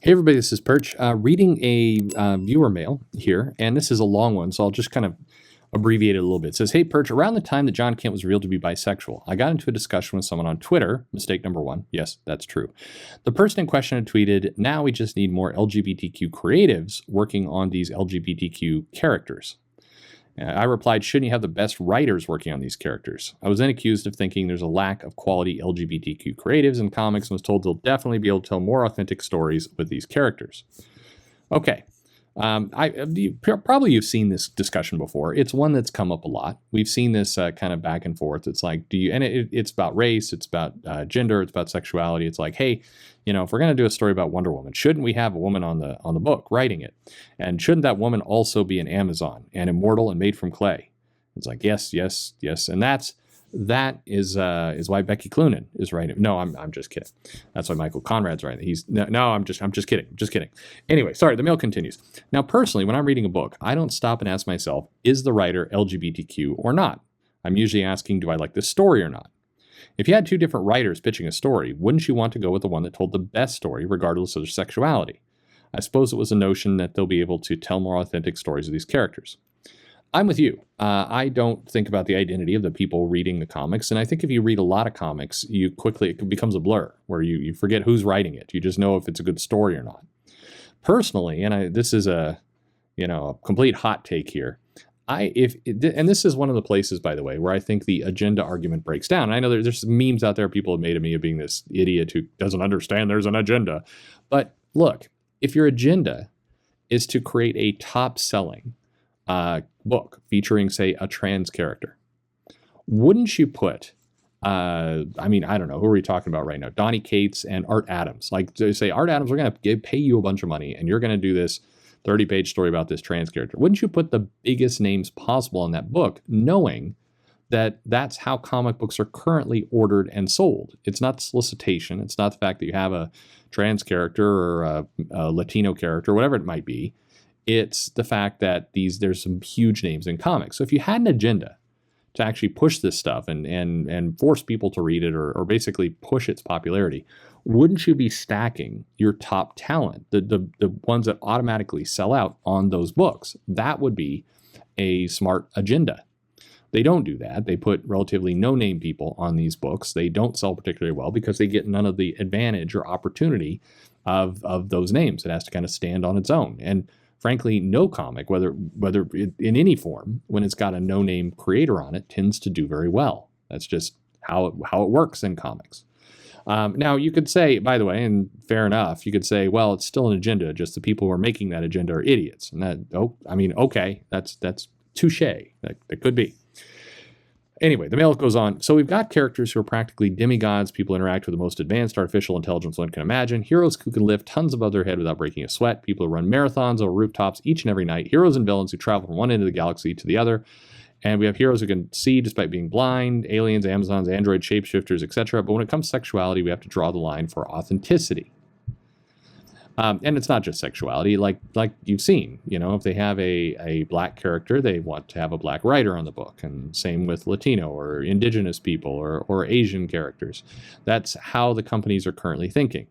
Hey everybody, this is Perch. Reading a viewer mail here, and this is a long one, so I'll just kind of abbreviate it a little bit. It says, "Hey Perch, around the time that John Kent was revealed to be bisexual, I got into a discussion with someone on Twitter. Mistake number one. Yes, that's true. The person in question had tweeted, 'Now we just need more LGBTQ creatives working on these LGBTQ characters.' I replied, 'Shouldn't you have the best writers working on these characters?' I was then accused of thinking there's a lack of quality LGBTQ creatives in comics and was told they'll definitely be able to tell more authentic stories with these characters." Okay. Probably you've seen this discussion before. It's one that's come up a lot. We've seen this kind of back and forth. It's like, it's about race, it's about gender, it's about sexuality. It's like, hey, if we're going to do a story about Wonder Woman, shouldn't we have a woman on the book writing it? And shouldn't that woman also be an Amazon and immortal and made from clay? It's like, yes, yes, yes. And that is why Becky Cloonan is writing. No, I'm just kidding. That's why Michael Conrad's writing. I'm just kidding. Anyway, sorry, the mail continues. Now, personally, when I'm reading a book, I don't stop and ask myself, is the writer LGBTQ or not? I'm usually asking, do I like this story or not? If you had two different writers pitching a story, wouldn't you want to go with the one that told the best story, regardless of their sexuality? I suppose it was a notion that they'll be able to tell more authentic stories of these characters. I'm with you. I don't think about the identity of the people reading the comics. And I think if you read a lot of comics, it becomes a blur where you forget who's writing it. You just know if it's a good story or not. Personally, and this is a complete hot take here. And this is one of the places, by the way, where I think the agenda argument breaks down. And I know there's memes out there people have made of me of being this idiot who doesn't understand there's an agenda. But look, if your agenda is to create a top-selling book featuring, say, a trans character, wouldn't you put, I don't know, who are we talking about right now? Donny Cates and Art Adams. Like, to say, Art Adams, we're going to pay you a bunch of money, and you're going to do this 30-page story about this trans character. Wouldn't you put the biggest names possible in that book, knowing that that's how comic books are currently ordered and sold? It's not solicitation. It's not the fact that you have a trans character or a Latino character, whatever it might be. It's the fact that there's some huge names in comics. So if you had an agenda to actually push this stuff and force people to read it or basically push its popularity, wouldn't you be stacking your top talent, the ones that automatically sell out on those books? That would be a smart agenda. They don't do that. They put relatively no-name people on these books. They don't sell particularly well because they get none of the advantage or opportunity of those names. It has to kind of stand on its own. And frankly, no comic, whether in any form, when it's got a no-name creator on it, tends to do very well. That's just how it works in comics. Now, you could say, by the way, and fair enough, you could say, well, it's still an agenda, just the people who are making that agenda are idiots. And okay, that's touche. That could be. Anyway, the mail goes on. So we've got characters who are practically demigods. People interact with the most advanced artificial intelligence one can imagine. Heroes who can lift tons above their head without breaking a sweat. People who run marathons over rooftops each and every night. Heroes and villains who travel from one end of the galaxy to the other. And we have heroes who can see despite being blind, aliens, Amazons, android shapeshifters, etc. But when it comes to sexuality, we have to draw the line for authenticity. And it's not just sexuality, like you've seen, if they have a black character, they want to have a black writer on the book, and same with Latino or indigenous people or Asian characters. That's how the companies are currently thinking.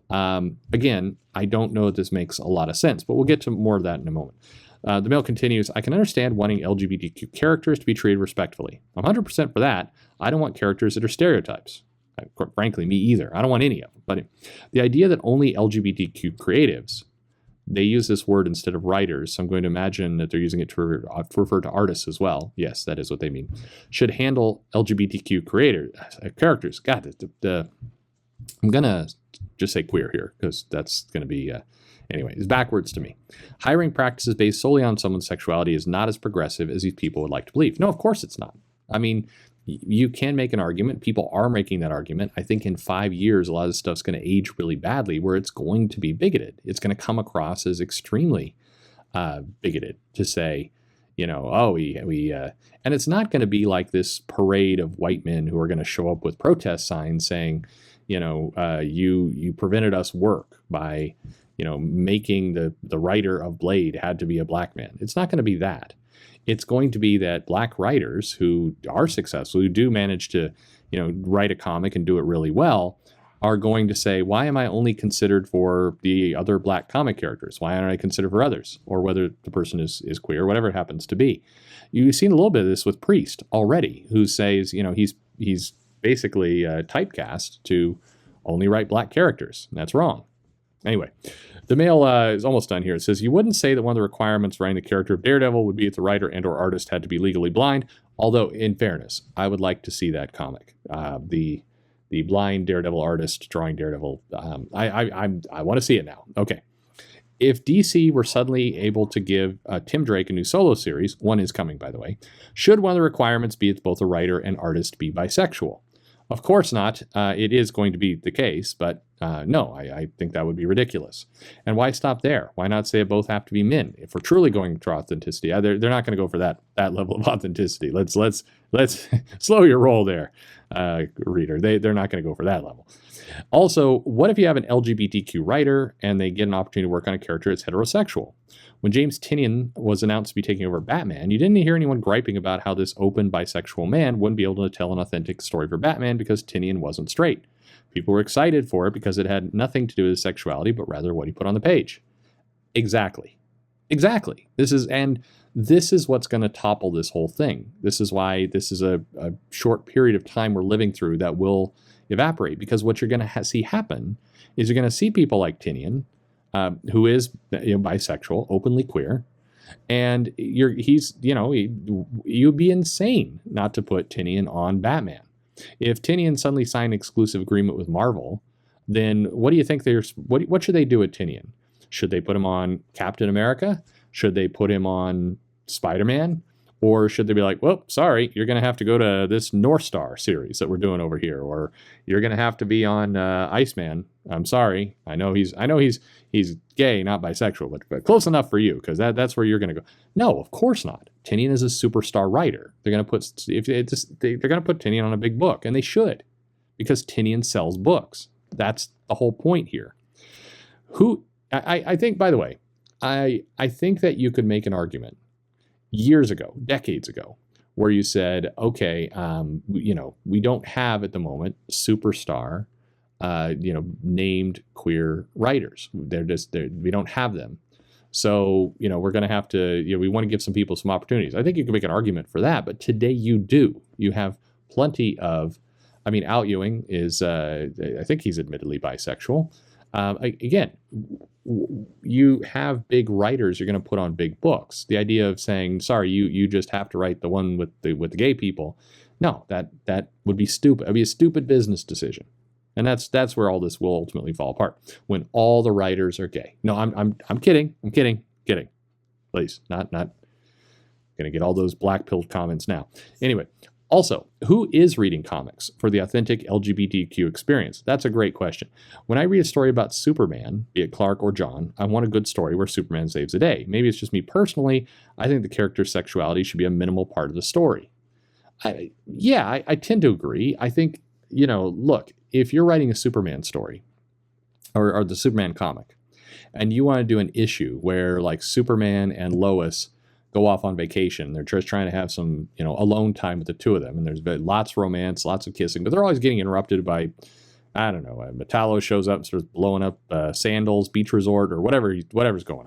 Again, I don't know that this makes a lot of sense, but we'll get to more of that in a moment. The mail continues, I can understand wanting LGBTQ characters to be treated respectfully. I'm 100% for that. I don't want characters that are stereotypes. Frankly, me either. I don't want any of them. But the idea that only LGBTQ creatives, they use this word instead of writers, so I'm going to imagine that they're using it to refer to artists as well. Yes, that is what they mean. Should handle LGBTQ characters. God, I'm going to just say queer here because that's going to be... Anyway, it's backwards to me. Hiring practices based solely on someone's sexuality is not as progressive as these people would like to believe. No, of course it's not. I mean, you can make an argument. People are making that argument. I think in 5 years, a lot of this stuff's going to age really badly where it's going to be bigoted. It's going to come across as extremely bigoted to say, and it's not going to be like this parade of white men who are going to show up with protest signs saying, you prevented us work by, making the writer of Blade had to be a black man. It's not going to be that. It's going to be that black writers who are successful, who do manage to, write a comic and do it really well, are going to say, why am I only considered for the other black comic characters? Why aren't I considered for others? Or whether the person is queer, whatever it happens to be. You've seen a little bit of this with Priest already, who says, he's basically typecast to only write black characters. And that's wrong. Anyway, the mail is almost done here. It says, you wouldn't say that one of the requirements for writing the character of Daredevil would be that the writer and or artist had to be legally blind. Although, in fairness, I would like to see that comic. The blind Daredevil artist drawing Daredevil. I want to see it now. Okay. If DC were suddenly able to give Tim Drake a new solo series, one is coming, by the way, should one of the requirements be that both the writer and artist be bisexual? Of course not. It is going to be the case, but no, I think that would be ridiculous. And why stop there? Why not say both have to be men? If we're truly going for authenticity, they're not going to go for that level of authenticity. Let's slow your roll there, reader. They're not going to go for that level. Also, what if you have an LGBTQ writer and they get an opportunity to work on a character that's heterosexual? When James Tynion was announced to be taking over Batman, you didn't hear anyone griping about how this open bisexual man wouldn't be able to tell an authentic story for Batman because Tynion wasn't straight. People were excited for it because it had nothing to do with his sexuality, but rather what he put on the page. Exactly. This is what's going to topple this whole thing. This is why this is a short period of time we're living through that will evaporate, because what you're going to see happen is you're going to see people like Tynion, who is bisexual, openly queer, and you'd be insane not to put Tynion on Batman. If Tynion suddenly signed an exclusive agreement with Marvel, then what do you think what should they do with Tynion? Should they put him on Captain America? Should they put him on Spider-Man? Or should they be like, well, sorry, you're going to have to go to this North Star series that we're doing over here, or you're going to have to be on Iceman. I'm sorry, I know he's gay, not bisexual, but close enough for you, because that's where you're going to go. No, of course not. Tynion is a superstar writer. They're going to put they're going to put Tynion on a big book, and they should, because Tynion sells books. That's the whole point here. I think, by the way, I think that you could make an argument years ago, decades ago, where you said, okay, we don't have at the moment superstar, named queer writers. We don't have them. So, we're going to have to, we want to give some people some opportunities. I think you can make an argument for that, but today you do. You have plenty of, Al Ewing is, I think he's admittedly bisexual. Again, you have big writers you're going to put on big books. The idea of saying, sorry, you just have to write the one with the gay people. No, that would be stupid. It'd be a stupid business decision. And that's where all this will ultimately fall apart, when all the writers are gay. No, I'm kidding. I'm kidding. Please, not going to get all those black pilled comments now. Anyway, also, who is reading comics for the authentic LGBTQ experience? That's a great question. When I read a story about Superman, be it Clark or John, I want a good story where Superman saves the day. Maybe it's just me personally. I think the character's sexuality should be a minimal part of the story. I tend to agree. I think, look, if you're writing a Superman story or the Superman comic, and you want to do an issue where like Superman and Lois go off on vacation, they're just trying to have some, alone time with the two of them, and there's been lots of romance, lots of kissing, but they're always getting interrupted by, I don't know, Metallo shows up and starts blowing up Sandals Beach Resort or whatever's going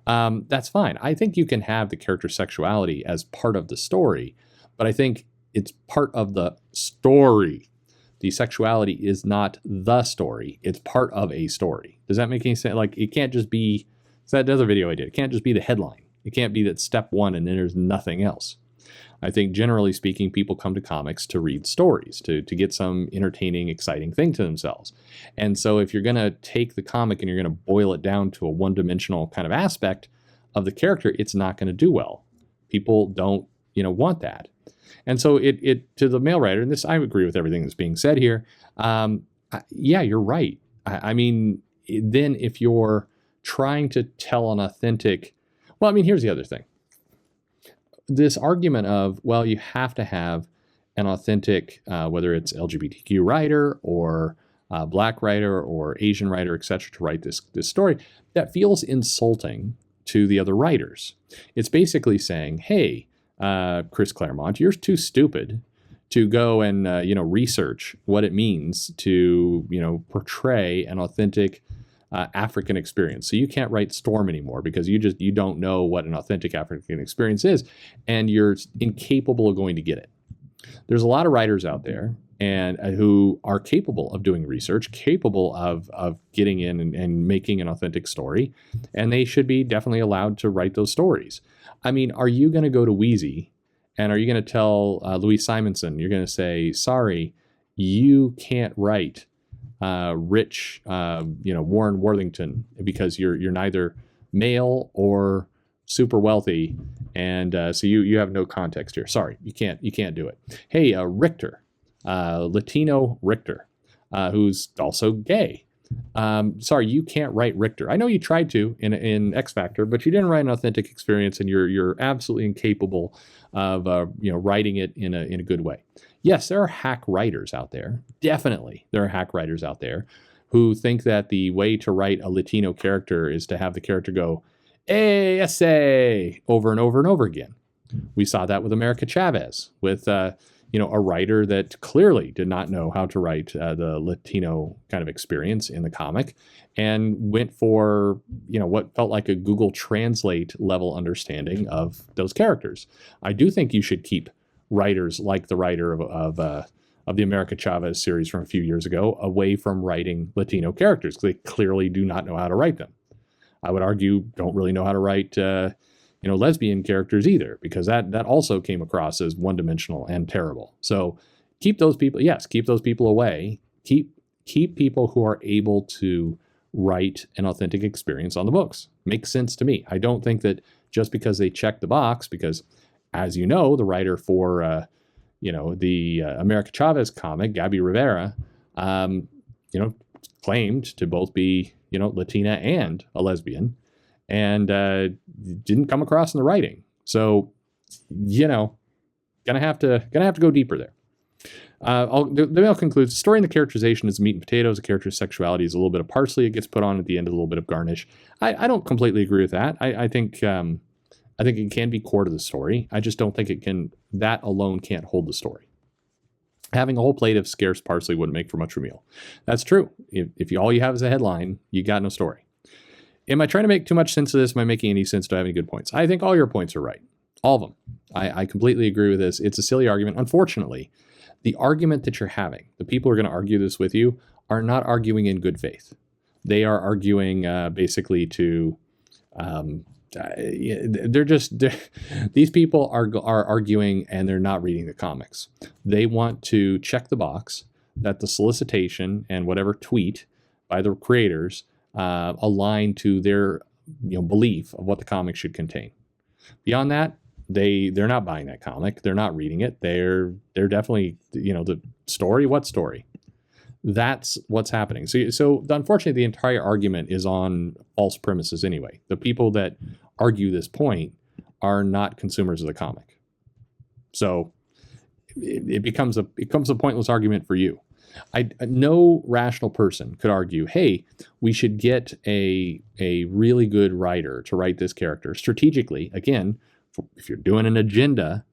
on. That's fine. I think you can have the character's sexuality as part of the story, but I think it's part of the story. The sexuality is not the story. It's part of a story. Does that make any sense? Like, it can't just be, that other video I did, it can't just be the headline. It can't be that step one and then there's nothing else. I think generally speaking, people come to comics to read stories, to get some entertaining, exciting thing to themselves. And so if you're going to take the comic and you're going to boil it down to a one-dimensional kind of aspect of the character, it's not going to do well. People don't, want that. And so it to the mail writer, and this, I agree with everything that's being said here. Yeah, you're right. Then if you're trying to tell an authentic, here's the other thing. This argument of, you have to have an authentic, whether it's LGBTQ writer or black writer or Asian writer, etc., to write this story, that feels insulting to the other writers. It's basically saying, hey, Chris Claremont, you're too stupid to go and research what it means to portray an authentic African experience. So you can't write Storm anymore because you don't know what an authentic African experience is, and you're incapable of going to get it. There's a lot of writers out there and who are capable of doing research, capable of getting in and making an authentic story, and they should be definitely allowed to write those stories. I mean, are you going to go to Wheezy and are you going to tell Louise Simonson, you're going to say, sorry, you can't write rich, Warren Worthington because you're neither male or super wealthy, and so you have no context here. Sorry, you can't do it. Hey, Richter, Latino Richter, who's also gay. Sorry, you can't write Richter. I know you tried to in X Factor, but you didn't write an authentic experience, and you're absolutely incapable of writing it in a good way. Yes, there are hack writers out there. Definitely, there are hack writers out there who think that the way to write a Latino character is to have the character go essay over and over and over again. We saw that with America Chavez, with a writer that clearly did not know how to write the Latino kind of experience in the comic, and went for what felt like a Google Translate level understanding of those characters. I do think you should keep writers like the writer of the America Chavez series from a few years ago away from writing Latino characters because they clearly do not know how to write them. I would argue don't really know how to write lesbian characters either, because that also came across as one-dimensional and terrible. So keep those people away. Keep people who are able to write an authentic experience on the books. Makes sense to me. I don't think that just because they check the box, because as you know, the writer for the America Chavez comic, Gabby Rivera, claimed to both be Latina and a lesbian, and didn't come across in the writing. So, gonna have to go deeper there. The mail concludes, the story and the characterization is meat and potatoes. The character's sexuality is a little bit of parsley. It gets put on at the end, a little bit of garnish. I don't completely agree with that. I think it can be core to the story. I just don't think that alone can't hold the story. Having a whole plate of scarce parsley wouldn't make for much of a meal. That's true. If all you have is a headline, you got no story. Am I trying to make too much sense of this? Am I making any sense? Do I have any good points? I think all your points are right. All of them. I completely agree with this. It's a silly argument. Unfortunately, the argument that you're having, the people who are going to argue this with you, are not arguing in good faith. They are arguing basically to... these people are arguing and they're not reading the comics. They want to check the box that the solicitation and whatever tweet by the creators align to their belief of what the comic should contain. Beyond that, they're not buying that comic. They're not reading it. They're definitely the story. What story? That's what's happening. So unfortunately, the entire argument is on false premises anyway. The people that argue this point are not consumers of the comic. So it becomes a pointless argument for you. No rational person could argue, hey, we should get a really good writer to write this character strategically. Again, if you're doing an agenda,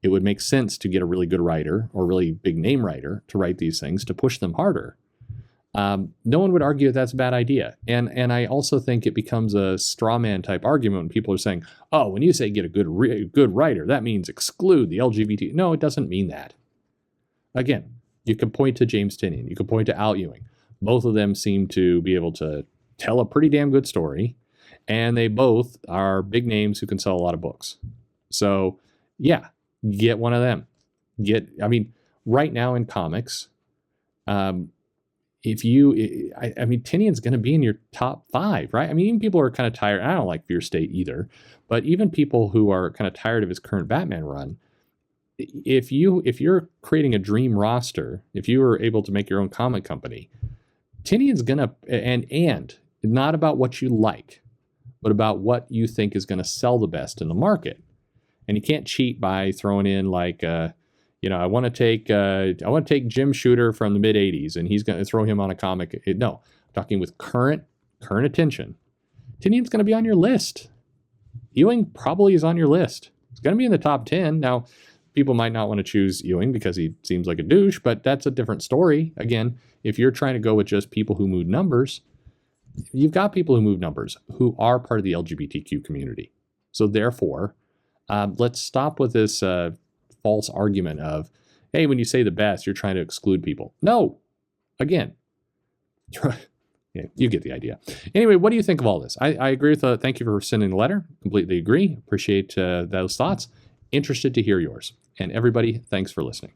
it would make sense to get a really good writer or really big name writer to write these things to push them harder. No one would argue that that's a bad idea. And I also think it becomes a straw man type argument when people are saying, oh, when you say get a good writer, that means exclude the LGBT. No, it doesn't mean that. Again, you can point to James Tynion. You can point to Al Ewing. Both of them seem to be able to tell a pretty damn good story. And they both are big names who can sell a lot of books. So, yeah. Get one of them. Right now in comics, Tynion's going to be in your top 5, right? Even people are kind of tired. I don't like Fear State either, but even people who are kind of tired of his current Batman run, if you're creating a dream roster, if you were able to make your own comic company, Tynion's going to, and not about what you like, but about what you think is going to sell the best in the market. And you can't cheat by throwing in I want to take Jim Shooter from the mid '80s, and he's going to throw him on a comic. No, I'm talking with current attention. Tynion's going to be on your list. Ewing probably is on your list. It's going to be in the top 10. Now, People might not want to choose Ewing because he seems like a douche, but that's a different story. Again, if you're trying to go with just people who move numbers, you've got people who move numbers who are part of the LGBTQ community. So therefore, let's stop with this false argument of, hey, when you say the best, you're trying to exclude people. No, again, yeah, you get the idea. Anyway, what do you think of all this? I agree with, thank you for sending the letter. Completely agree. Appreciate those thoughts. Interested to hear yours. And everybody, thanks for listening.